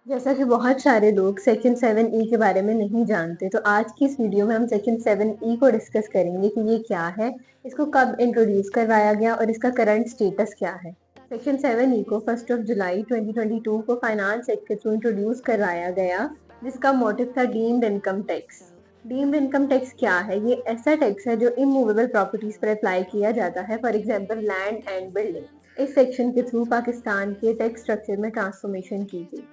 जैसा कि बहुत सारे लोग सेक्शन 7E के बारे में नहीं जानते, तो आज की इस वीडियो में हम सेक्शन 7E को डिस्कस करेंगे कि ये क्या है, इसको कब इंट्रोड्यूस करवाया गया और इसका करंट स्टेटस क्या है। सेक्शन 7E को 1 जुलाई 2022 को फाइनेंस एक्ट के थ्रू इंट्रोड्यूस करवाया गया, जिसका मोटिव था deemed income tax. Deemed income tax क्या है? ये ऐसा टैक्स है जो इमूवेबल प्रॉपर्टीज पर अप्लाई किया जाता है, for example land and building. इस सेक्शन के थ्रू पाकिस्तान के टैक्स स्ट्रक्चर में ट्रांसफॉर्मेशन की गई।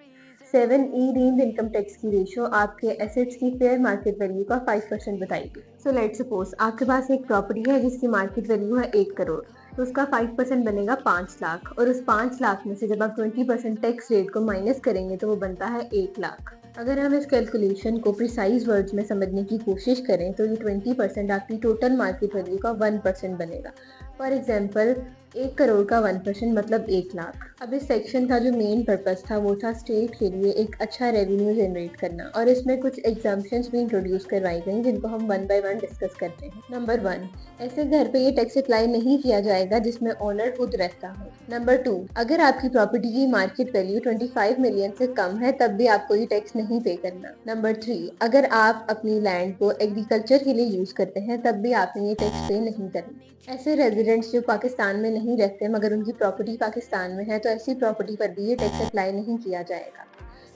7E डीम्ड इनकम टैक्स की रेशो आपके एसेट्स की फेयर मार्केट वैल्यू का 5% बताएगी। सो लेट सपोज आपके पास एक प्रॉपर्टी है जिसकी मार्केट वैल्यू है 1 करोड़, तो उसका 5% बनेगा 5 लाख, और उस 5 लाख में से जब आप 20% टैक्स रेट को माइनस करेंगे तो वो बनता है 1 लाख। अगर हम इस कैलकुलेशन को प्रिसाइज वर्ड्स में समझने की कोशिश करें तो ये 20% आपकी टोटल मार्केट वैल्यू का 1% बनेगा। फॉर एग्जाम्पल 1 करोड़ का 1% मतलब 1 लाख। अब इस सेक्शन का जो मेन पर्पस था वो था स्टेट के लिए एक अच्छा रेवेन्यू जनरेट करना, और इसमें कुछ एग्जाम्पशंस भी इंट्रोड्यूस करवाई गई जिनको हम वन बाय वन डिस्कस करते हैं। नंबर 1, ऐसे घर पे ये टैक्स अप्लाई नहीं किया जाएगा जिसमें ओनर खुद रहता हो। नंबर 2, अगर आपकी प्रॉपर्टी की मार्केट वैल्यू 25 मिलियन से कम है तब भी आपको ये टैक्स नहीं पे करना। नंबर 3, अगर आप अपनी लैंड को एग्रीकल्चर के लिए यूज करते हैं तब भी आपने ये टैक्स पे नहीं करना। ऐसे रेजिडेंट्स जो पाकिस्तान में नहीं रहते मगर उनकी प्रॉपर्टी पाकिस्तान में है, तो ऐसी प्रॉपर्टी पर भी ये टैक्स अप्लाई नहीं किया जाएगा।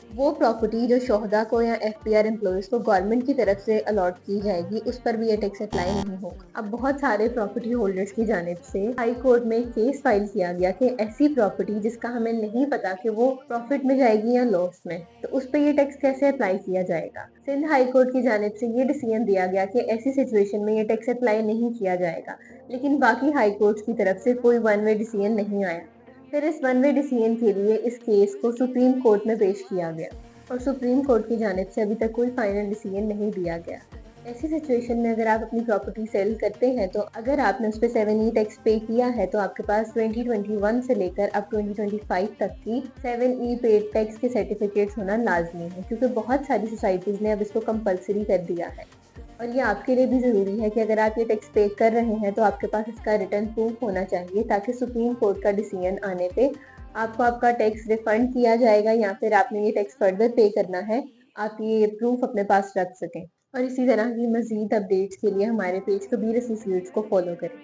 वो प्रॉपर्टी जो शोहदा को या एफपीआर एम्प्लॉयज को गवर्नमेंट की तरफ से अलॉट की जाएगी, उस पर भी ये टैक्स अप्लाई नहीं होगा। अब बहुत सारे प्रॉपर्टी होल्डर्स की जानिब से हाई कोर्ट में केस फाइल किया गया कि ऐसी प्रॉपर्टी जिसका हमें नहीं पता कि वो प्रॉफिट में जाएगी या लॉस में, तो उस पर ये टैक्स कैसे अप्लाई किया जाएगा। सिंध हाई कोर्ट की जानिब से ये डिसीजन दिया गया कि ऐसी सिचुएशन में ये टैक्स अप्लाई नहीं किया जाएगा, लेकिन बाकी हाई कोर्ट की तरफ से कोई वन वे डिसीजन नहीं आया। फिर इस वन वे डिसीजन के लिए इस केस को सुप्रीम कोर्ट में पेश किया गया, और सुप्रीम कोर्ट की जानिब से अभी तक कोई फाइनल डिसीजन नहीं दिया गया। ऐसी सिचुएशन में अगर आप अपनी प्रॉपर्टी सेल करते हैं, तो अगर आपने उस पर 7E टैक्स पे किया है तो आपके पास 2021 से लेकर अब 2025 तक की 7E पेड टैक्स के सर्टिफिकेट्स होना लाजमी है, क्योंकि बहुत सारी सोसाइटीज ने अब इसको कंपलसरी कर दिया है। और ये आपके लिए भी ज़रूरी है कि अगर आप ये टैक्स पे कर रहे हैं तो आपके पास इसका रिटर्न प्रूफ होना चाहिए, ताकि सुप्रीम कोर्ट का डिसीजन आने पे आपको आपका टैक्स रिफंड किया जाएगा या फिर आपने ये टैक्स फर्दर पे करना है, आप ये प्रूफ अपने पास रख सकें। और इसी तरह की मज़ीद अपडेट्स के लिए हमारे पेज कबीर एसोसिएट्स को फॉलो करें।